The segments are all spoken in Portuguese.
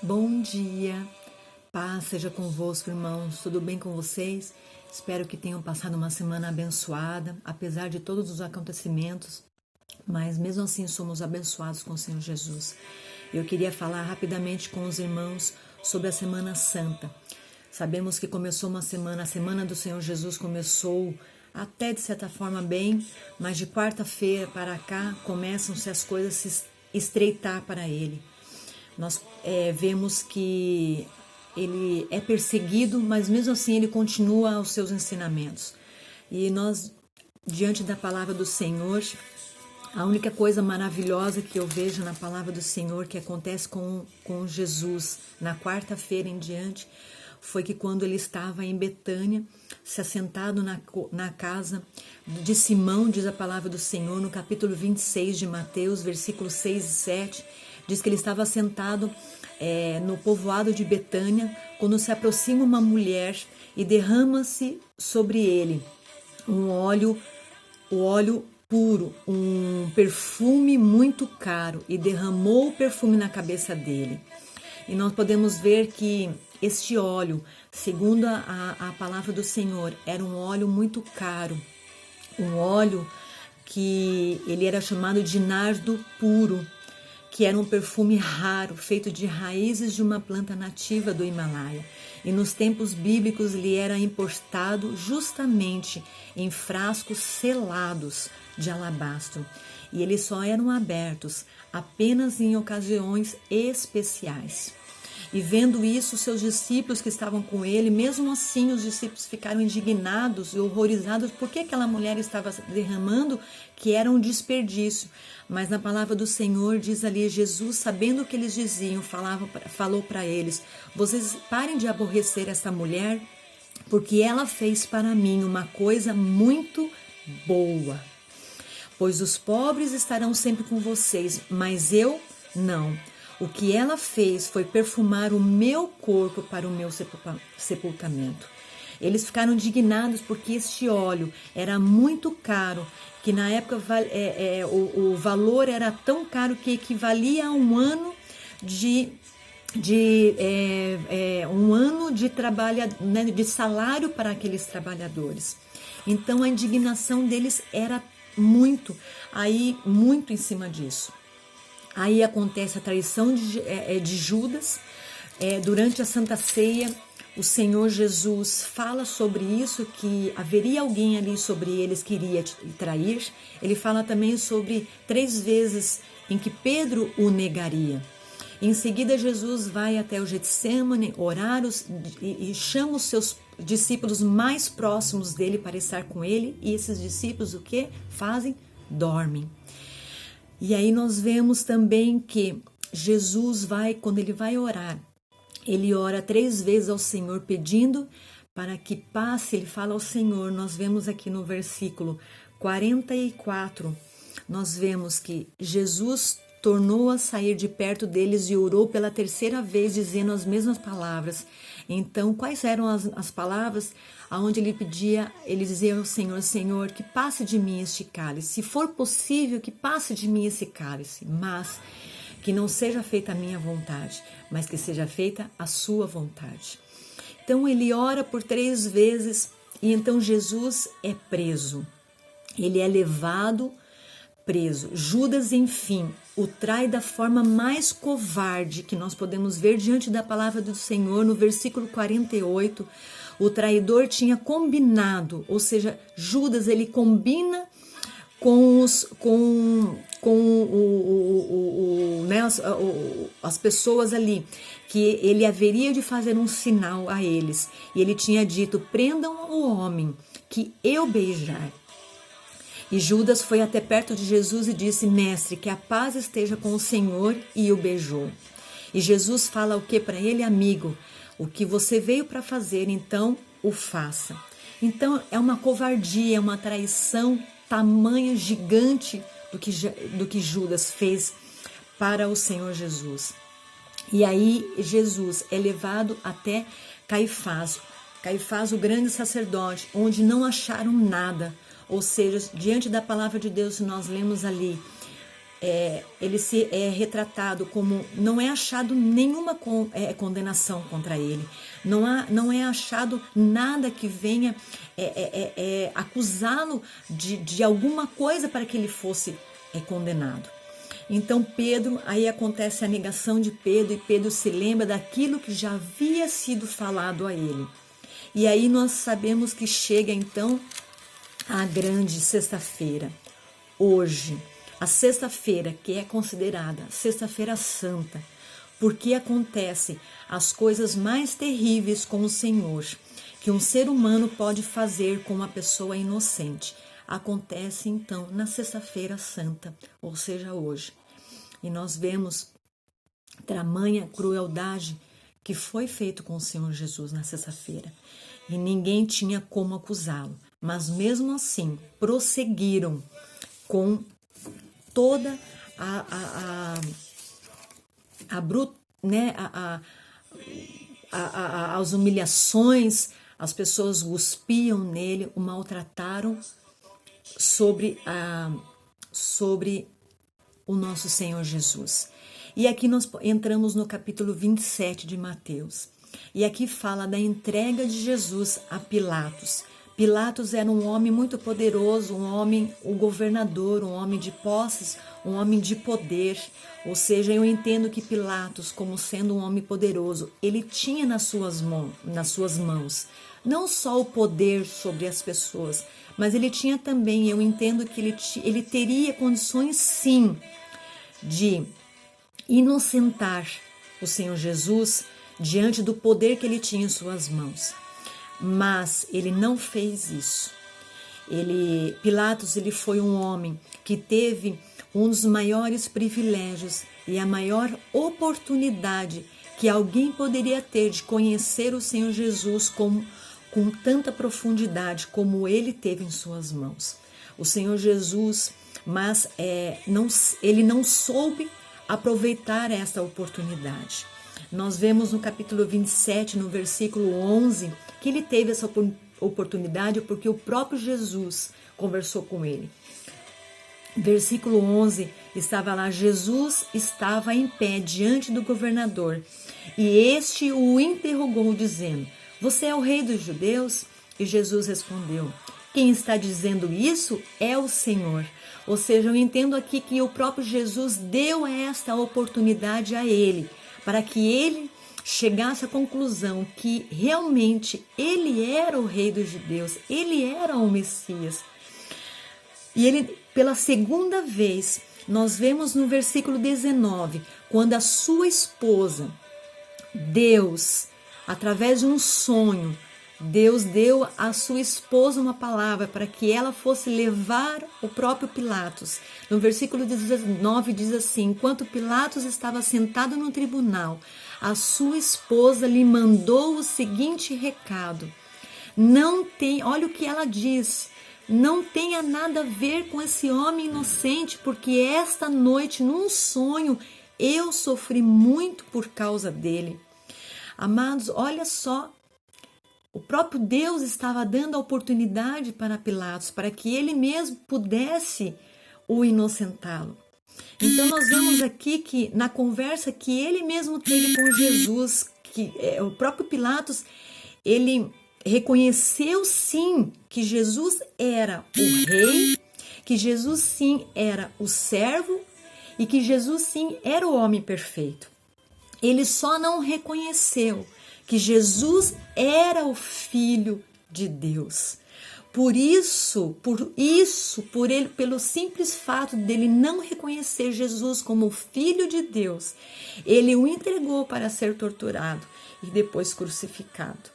Bom dia, paz seja convosco, irmãos. Tudo bem com vocês? Espero que tenham passado uma semana abençoada, apesar de todos os acontecimentos, mas mesmo assim somos abençoados com o Senhor Jesus. Eu queria falar rapidamente com os irmãos sobre a Semana Santa. Sabemos que começou uma semana, a Semana do Senhor Jesus começou até de certa forma bem, mas de quarta-feira para cá começam-se as coisas a se estreitar para Ele. Nós vemos que ele é perseguido, mas mesmo assim ele continua os seus ensinamentos. E nós, diante da palavra do Senhor, a única coisa maravilhosa que eu vejo na palavra do Senhor que acontece com Jesus na quarta-feira em diante, foi que quando ele estava em Betânia, se assentado na casa de Simão, diz a palavra do Senhor, no capítulo 26 de Mateus, versículos 6 e 7, diz que ele estava sentado no povoado de Betânia, quando se aproxima uma mulher e derrama-se sobre ele o óleo puro, um perfume muito caro, e derramou o perfume na cabeça dele. E nós podemos ver que este óleo, segundo a palavra do Senhor, era um óleo muito caro, um óleo que ele era chamado de nardo puro, que era um perfume raro, feito de raízes de uma planta nativa do Himalaia. E nos tempos bíblicos ele era importado justamente em frascos selados de alabastro. E eles só eram abertos apenas em ocasiões especiais. E vendo isso, seus discípulos que estavam com ele, mesmo assim os discípulos ficaram indignados e horrorizados porque aquela mulher estava derramando, que era um desperdício. Mas na palavra do Senhor diz ali, Jesus, sabendo o que eles diziam, falou para eles: vocês parem de aborrecer essa mulher, porque ela fez para mim uma coisa muito boa. Pois os pobres estarão sempre com vocês, mas eu não. O que ela fez foi perfumar o meu corpo para o meu sepultamento. Eles ficaram indignados porque este óleo era muito caro, que na época o valor era tão caro que equivalia a um ano de trabalho, né, de salário para aqueles trabalhadores. Então a indignação deles era muito em cima disso. Aí acontece a traição de Judas. Durante a Santa Ceia, o Senhor Jesus fala sobre isso, que haveria alguém ali sobre eles que iria trair. Ele fala também sobre 3 vezes em que Pedro o negaria. Em seguida, Jesus vai até o Getsêmani orar e chama os seus discípulos mais próximos dele para estar com ele. E esses discípulos o que fazem? Dormem. E aí nós vemos também que Jesus quando ele vai orar, ele ora 3 vezes ao Senhor pedindo para que passe, ele fala ao Senhor. Nós vemos aqui no versículo 44, nós vemos que Jesus tornou a sair de perto deles e orou pela 3ª vez, dizendo as mesmas palavras. Então, quais eram as palavras? Aonde ele dizia ao Senhor: Senhor, que passe de mim este cálice. Se for possível, que passe de mim esse cálice, mas que não seja feita a minha vontade, mas que seja feita a sua vontade. Então, ele ora por 3 vezes e então Jesus é preso. Ele é levado preso. Judas, enfim, o trai da forma mais covarde que nós podemos ver diante da palavra do Senhor. No versículo 48, o traidor tinha combinado, ou seja, Judas, ele combina com as pessoas ali, que ele haveria de fazer um sinal a eles. E ele tinha dito: prendam o homem que eu beijar. E Judas foi até perto de Jesus e disse: mestre, que a paz esteja com o Senhor, e o beijou. E Jesus fala o que para ele? Amigo, o que você veio para fazer, então o faça. Então é uma covardia, é uma traição tamanha, gigante do que Judas fez para o Senhor Jesus. E aí Jesus é levado até Caifás, o grande sacerdote, onde não acharam nada. Ou seja, diante da palavra de Deus, nós lemos ali: ele se é retratado como não é achado nenhuma condenação contra ele, não é achado nada que venha acusá-lo de alguma coisa para que ele fosse condenado. Então Pedro, aí acontece a negação de Pedro, e Pedro se lembra daquilo que já havia sido falado a ele. E aí nós sabemos que chega então a grande sexta-feira, hoje. A sexta-feira, que é considerada Sexta-feira Santa, porque acontece as coisas mais terríveis com o Senhor, que um ser humano pode fazer com uma pessoa inocente. Acontece então na Sexta-feira Santa, ou seja, hoje. E nós vemos tamanha crueldade que foi feito com o Senhor Jesus na sexta-feira. E ninguém tinha como acusá-lo, mas mesmo assim prosseguiram com toda as humilhações, as pessoas cuspiam nele, o maltrataram sobre o nosso Senhor Jesus. E aqui nós entramos no capítulo 27 de Mateus. E aqui fala da entrega de Jesus a Pilatos. Pilatos era um homem muito poderoso, um governador, um homem de posses, um homem de poder. Ou seja, eu entendo que Pilatos, como sendo um homem poderoso, ele tinha nas suas mãos não só o poder sobre as pessoas, mas ele tinha também, eu entendo que ele teria condições sim de inocentar o Senhor Jesus diante do poder que ele tinha em suas mãos. Mas ele não fez isso. Pilatos foi um homem que teve um dos maiores privilégios e a maior oportunidade que alguém poderia ter de conhecer o Senhor Jesus com tanta profundidade como ele teve em suas mãos. O Senhor Jesus, mas ele não soube aproveitar esta oportunidade. Nós vemos no capítulo 27, no versículo 11, que ele teve essa oportunidade porque o próprio Jesus conversou com ele. Versículo 11, estava lá: Jesus estava em pé diante do governador, e este o interrogou, dizendo: você é o rei dos judeus? E Jesus respondeu: quem está dizendo isso é o Senhor. Ou seja, eu entendo aqui que o próprio Jesus deu esta oportunidade a ele, para que ele chegasse à conclusão que realmente ele era o rei dos judeus, ele era o Messias. E ele, pela segunda vez, nós vemos no versículo 19, quando a sua esposa, Deus, através de um sonho, Deus deu à sua esposa uma palavra para que ela fosse levar o próprio Pilatos. No versículo 19 diz assim: enquanto Pilatos estava sentado no tribunal, a sua esposa lhe mandou o seguinte recado: olha o que ela diz, não tenha nada a ver com esse homem inocente, porque esta noite, num sonho, eu sofri muito por causa dele. Amados, olha só, o próprio Deus estava dando a oportunidade para Pilatos, para que ele mesmo pudesse o inocentá-lo. Então nós vemos aqui que na conversa que ele mesmo teve com Jesus, que o próprio Pilatos, ele reconheceu sim que Jesus era o rei, que Jesus sim era o servo e que Jesus sim era o homem perfeito. Ele só não reconheceu que Jesus era o Filho de Deus. Pelo simples fato dele não reconhecer Jesus como o Filho de Deus, ele o entregou para ser torturado e depois crucificado.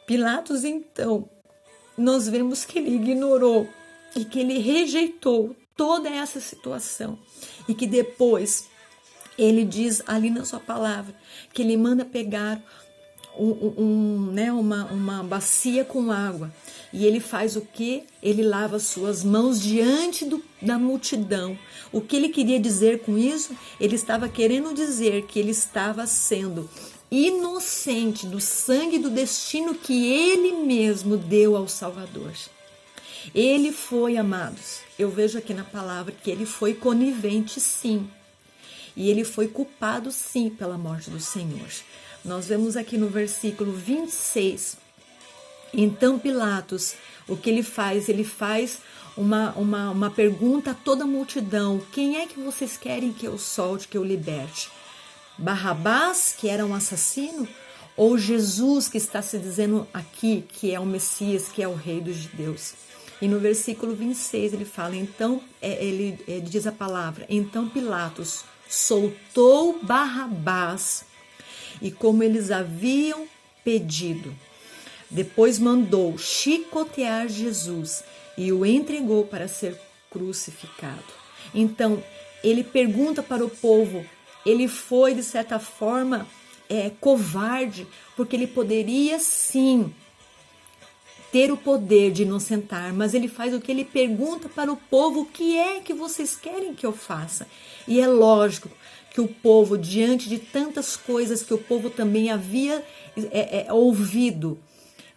Pilatos, então, nós vemos que ele ignorou e que ele rejeitou toda essa situação e que depois ele diz ali na sua palavra que ele manda pegar uma bacia com água. E ele faz o quê? Ele lava suas mãos diante da multidão. O que ele queria dizer com isso? Ele estava querendo dizer que ele estava sendo inocente do sangue do destino que ele mesmo deu ao Salvador. Ele foi, amados, eu vejo aqui na palavra que ele foi conivente, sim. E ele foi culpado, sim, pela morte do Senhor. Nós vemos aqui no versículo 26. Então Pilatos, o que ele faz? Ele faz uma pergunta a toda a multidão: quem é que vocês querem que eu solte, que eu liberte? Barrabás, que era um assassino? Ou Jesus, que está se dizendo aqui que é o Messias, que é o Rei dos judeus? E no versículo 26 ele fala, então, ele diz a palavra: então Pilatos soltou Barrabás, e como eles haviam pedido, depois mandou chicotear Jesus e o entregou para ser crucificado. Então, ele pergunta para o povo, ele foi, de certa forma, covarde, porque ele poderia, sim, ter o poder de inocentar, mas ele faz o que? Ele pergunta para o povo: o que é que vocês querem que eu faça? E é lógico que o povo, diante de tantas coisas que o povo também havia ouvido,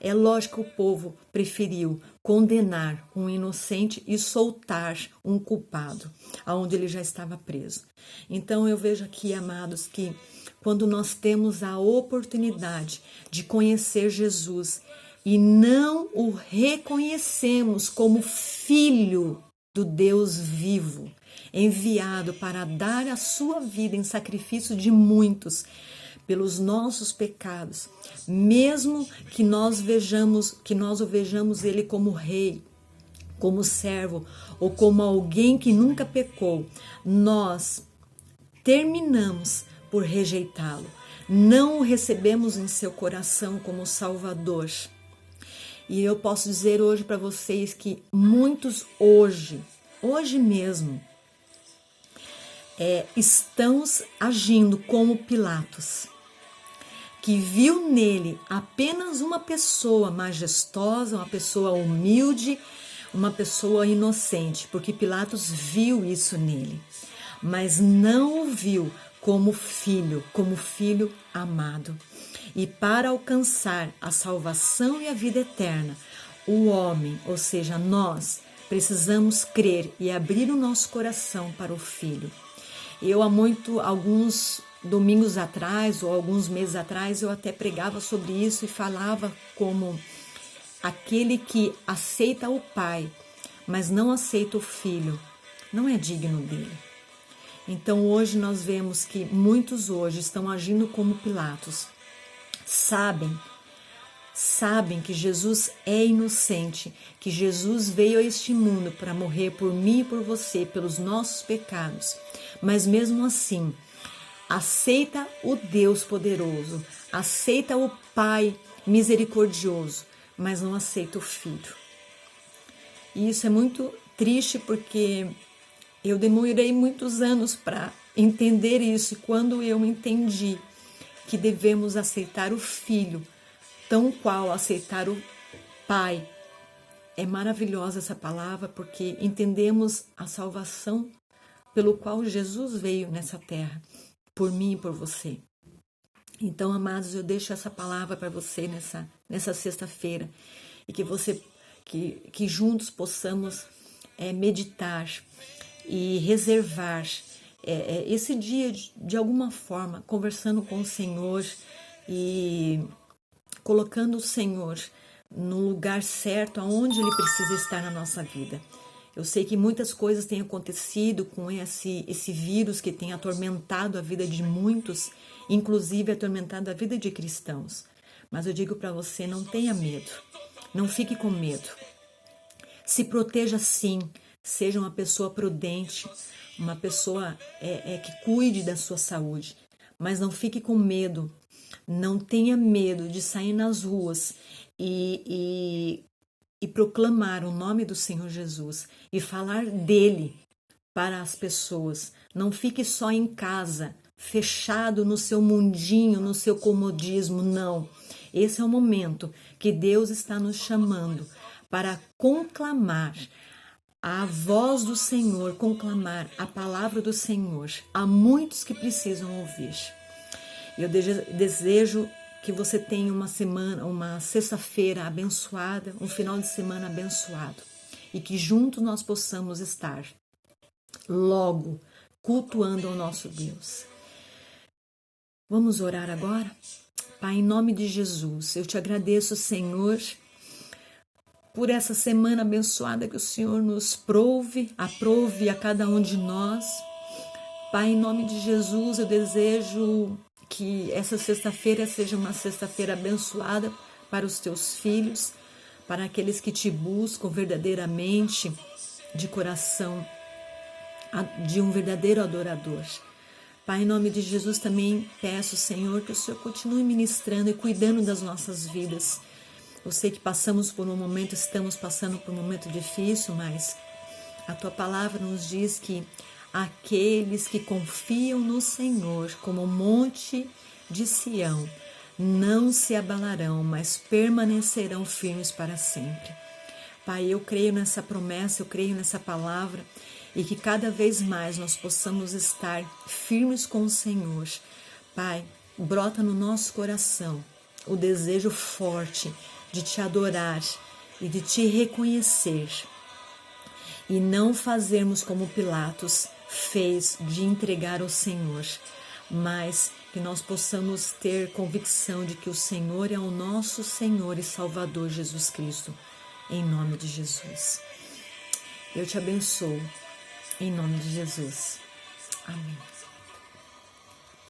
é lógico que o povo preferiu condenar um inocente e soltar um culpado, aonde ele já estava preso. Então eu vejo aqui, amados, que quando nós temos a oportunidade de conhecer Jesus e não o reconhecemos como filho do Deus vivo, enviado para dar a sua vida em sacrifício de muitos pelos nossos pecados, mesmo que nós o vejamos ele como rei, como servo ou como alguém que nunca pecou, nós terminamos por rejeitá-lo. Não o recebemos em seu coração como Salvador. E eu posso dizer hoje para vocês que muitos hoje mesmo, estão agindo como Pilatos, que viu nele apenas uma pessoa majestosa, uma pessoa humilde, uma pessoa inocente, porque Pilatos viu isso nele, mas não o viu como filho amado. E para alcançar a salvação e a vida eterna, o homem, ou seja, nós, precisamos crer e abrir o nosso coração para o Filho. Eu alguns domingos atrás ou alguns meses atrás, eu até pregava sobre isso e falava como aquele que aceita o Pai, mas não aceita o Filho, não é digno dele. Então hoje nós vemos que muitos hoje estão agindo como Pilatos. Sabem que Jesus é inocente, que Jesus veio a este mundo para morrer por mim e por você, pelos nossos pecados. Mas mesmo assim, aceita o Deus poderoso, aceita o Pai misericordioso, mas não aceita o Filho. E isso é muito triste, porque eu demorei muitos anos para entender isso. E quando eu entendi que devemos aceitar o Filho, tão qual aceitar o Pai, é maravilhosa essa palavra, porque entendemos a salvação pelo qual Jesus veio nessa terra, por mim e por você. Então, amados, eu deixo essa palavra para você nessa sexta-feira, e que juntos possamos meditar e reservar esse dia de alguma forma, conversando com o Senhor e colocando o Senhor no lugar certo, aonde Ele precisa estar na nossa vida. Eu sei que muitas coisas têm acontecido com esse vírus que tem atormentado a vida de muitos, inclusive atormentado a vida de cristãos. Mas eu digo para você, não tenha medo, não fique com medo. Se proteja sim, seja uma pessoa prudente, uma pessoa que cuide da sua saúde, mas não fique com medo, não tenha medo de sair nas ruas e proclamar o nome do Senhor Jesus e falar dele para as pessoas. Não fique só em casa, fechado no seu mundinho, no seu comodismo, não. Esse é o momento que Deus está nos chamando para conclamar a voz do Senhor, conclamar a palavra do Senhor. Há muitos que precisam ouvir. Eu desejo que você tenha uma sexta-feira abençoada, um final de semana abençoado. e que juntos nós possamos estar logo cultuando ao nosso Deus. Vamos orar agora? Pai, em nome de Jesus, eu te agradeço, Senhor, por essa semana abençoada que o Senhor nos aprove a cada um de nós. Pai, em nome de Jesus, eu desejo que essa sexta-feira seja uma sexta-feira abençoada para os teus filhos, para aqueles que te buscam verdadeiramente, de coração, de um verdadeiro adorador. Pai, em nome de Jesus, também peço, Senhor, que o Senhor continue ministrando e cuidando das nossas vidas. Eu sei que estamos passando por um momento difícil, mas a tua palavra nos diz que aqueles que confiam no Senhor, como o monte de Sião, não se abalarão, mas permanecerão firmes para sempre. Pai, eu creio nessa promessa, eu creio nessa palavra, e que cada vez mais nós possamos estar firmes com o Senhor. Pai, brota no nosso coração o desejo forte de te adorar e de te reconhecer, e não fazermos como Pilatos fez, de entregar ao Senhor, mas que nós possamos ter convicção de que o Senhor é o nosso Senhor e Salvador Jesus Cristo, em nome de Jesus. Eu te abençoo, em nome de Jesus. Amém.